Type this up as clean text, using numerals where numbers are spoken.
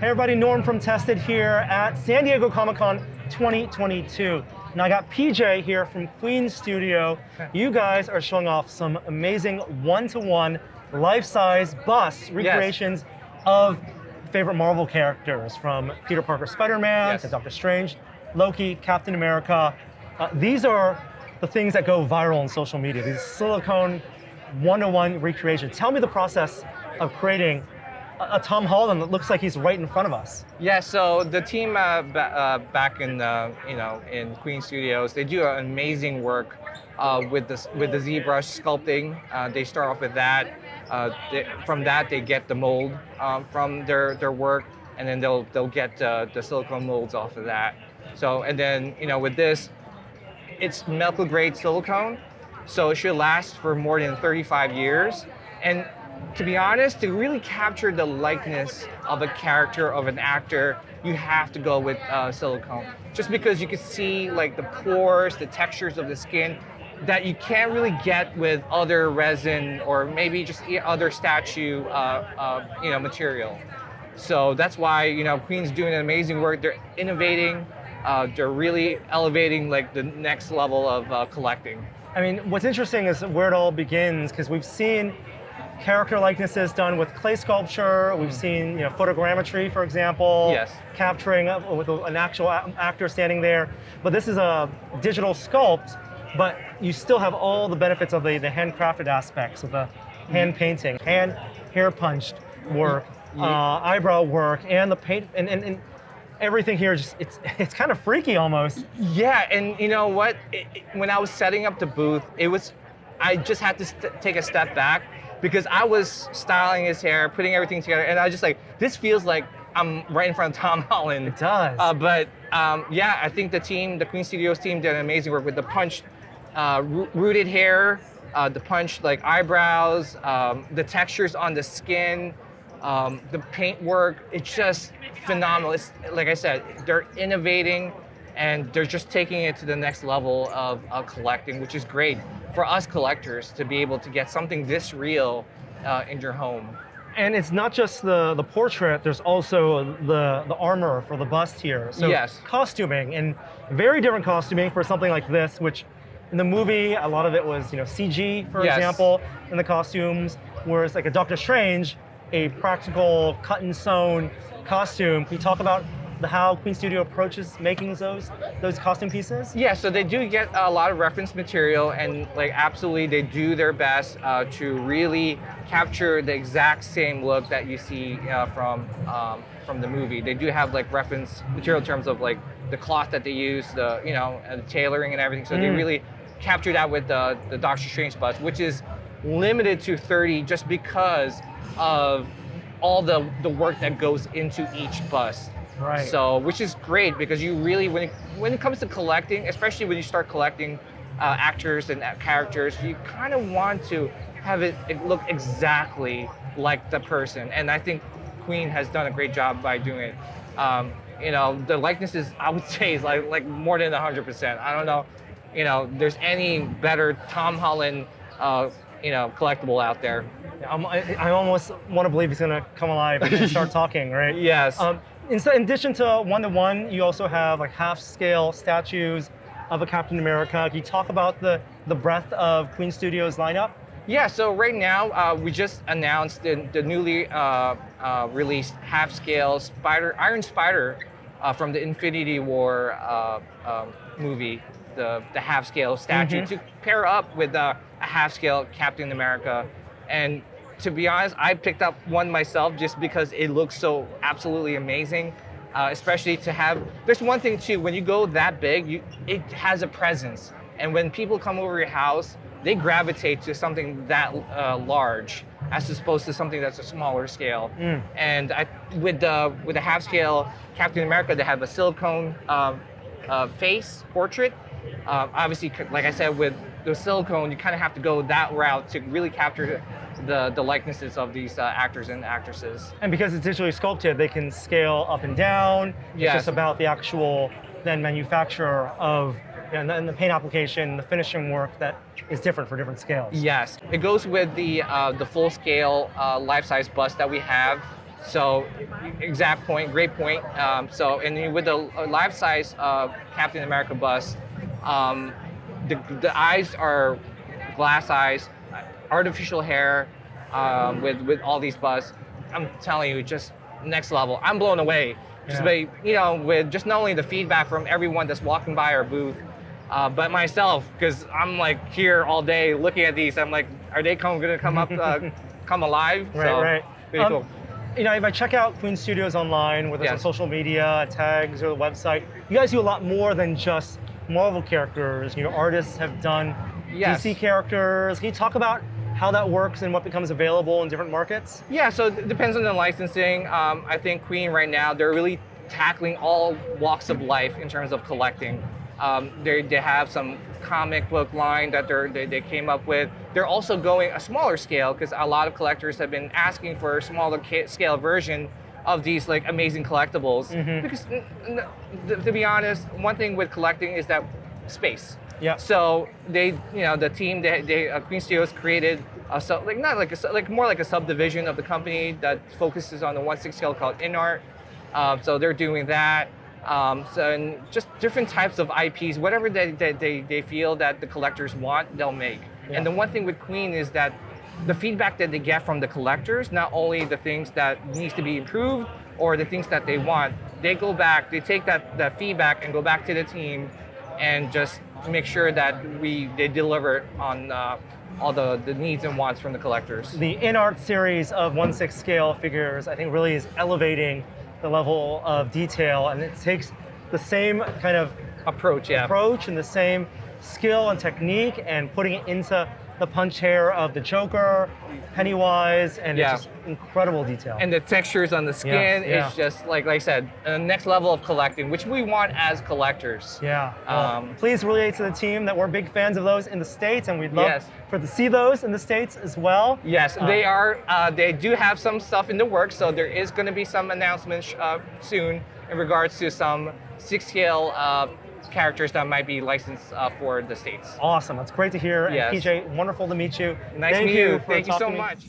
Hey everybody, Norm from Tested here at San Diego Comic-Con 2022. Now I got PJ here from Queen Studio. You guys are showing off some amazing one-to-one, life-size bust recreations of favorite Marvel characters, from Peter Parker Spider-Man to Doctor Strange, Loki, Captain America. These are the things that go viral on social media, these silicone one-to-one recreations. Tell me the process of creating a Tom Holland that looks like he's right in front of us. Yeah, so the team back in in Queen Studios, they do amazing work with the ZBrush sculpting. They start off with that. From that, they get the mold from their work, and then they'll get the silicone molds off of that. So and then with this, it's medical grade silicone, so it should last for more than 35 years. And to be honest, to really capture the likeness of a character, of an actor, you have to go with silicone. Just because you can see like the pores, the textures of the skin that you can't really get with other resin or maybe just other statue material. So that's why Queen's doing amazing work. They're innovating. They're really elevating like the next level of collecting. I mean, what's interesting is where it all begins, because we've seen character likenesses done with clay sculpture. We've seen photogrammetry, for example, capturing with an actual actor standing there. But this is a digital sculpt, but you still have all the benefits of the handcrafted aspects of the hand painting, hair punched work, eyebrow work, and the paint, and everything here. It's kind of freaky almost. Yeah, and you know what? When I was setting up the booth, I just had to take a step back, because I was styling his hair, putting everything together, and I was just like, this feels like I'm right in front of Tom Holland. It does. But I think the Queen Studios team did amazing work with the punched, rooted hair, the punched like eyebrows, the textures on the skin, the paint work. It's just phenomenal. It's, like I said, they're innovating, and they're just taking it to the next level of collecting, which is great for us collectors to be able to get something this real in your home. And it's not just the portrait, there's also the armor for the bust here. So costuming, and very different costuming for something like this, which in the movie, a lot of it was CG, for example, in the costumes, whereas like a Doctor Strange, a practical cut and sewn costume. Can you talk about how Queen Studio approaches making those costume pieces? Yeah, so they do get a lot of reference material, and like absolutely they do their best to really capture the exact same look that you see from the movie. They do have like reference material in terms of like the cloth that they use, the and the tailoring and everything. So they really capture that with the Doctor Strange bust, which is limited to 30 just because of all the work that goes into each bust. Right. So, which is great, because you really, when it comes to collecting, especially when you start collecting actors and characters, you kind of want to have it look exactly like the person. And I think Queen has done a great job by doing it. The likenesses, I would say, is like more than 100%. I don't know, there's any better Tom Holland, collectible out there. I almost want to believe he's gonna come alive and start talking, right? Yes. In addition to one-to-one, you also have like half-scale statues of a Captain America. Can you talk about the breadth of Queen Studios lineup? Yeah, so right now we just announced the newly released half-scale Iron Spider from the Infinity War movie, the half-scale statue, to pair up with a half-scale Captain America. And to be honest, I picked up one myself just because it looks so absolutely amazing, especially to have, there's one thing too, when you go that big, it has a presence. And when people come over your house, they gravitate to something that large, as opposed to something that's a smaller scale. And with the half scale Captain America, they have a silicone face portrait. Obviously, like I said, with the silicone, you kind of have to go that route to really capture the likenesses of these actors and actresses. And because it's digitally sculpted, they can scale up and down. It's just about the actual then manufacturer of and the paint application, the finishing work that is different for different scales. Yes, it goes with the full scale life-size bust that we have. So, exact point, great point. So, and then with the life size Captain America bust, the eyes are glass eyes, artificial hair, with all these busts. I'm telling you, just next level. I'm blown away. Just by, with just not only the feedback from everyone that's walking by our booth, but myself, because I'm like here all day looking at these. I'm like, are they going to come up, come alive? Right. Really cool. If I check out Queen Studios online, whether it's on social media, tags, or the website, you guys do a lot more than just Marvel characters. Artists have done DC characters. Can you talk about how that works and what becomes available in different markets? Yeah, so it depends on the licensing. I think Queen right now, they're really tackling all walks of life in terms of collecting. They have some comic book line that they came up with. They're also going a smaller scale because a lot of collectors have been asking for a smaller scale version of these like amazing collectibles. Because to be honest, one thing with collecting is that space. Yeah. So the team, Queen Studios created more like a subdivision of the company that focuses on the 1/6 scale called InArt. So they're doing that. And just different types of IPs, whatever they feel that the collectors want, they'll make. And the one thing with Queen is that the feedback that they get from the collectors, not only the things that needs to be improved or the things that they want, they go back, they take that feedback and go back to the team and just make sure that they deliver on all the needs and wants from the collectors. The InArt series of 1/6 scale figures, I think, really is elevating the level of detail, and it takes the same kind of approach and the same skill and technique and putting it into the punch hair of the Joker, Pennywise, and it's just incredible detail. And the textures on the skin is just, like I said, the next level of collecting, which we want as collectors. Please relate to the team that we're big fans of those in the States, and we'd love to see those in the States as well. Yes, they are. They do have some stuff in the works, so there is going to be some announcements soon in regards to some 6 scale characters that might be licensed for the States. Awesome, that's great to hear. And PJ, wonderful to meet you. Nice to meet you. Thank you so much.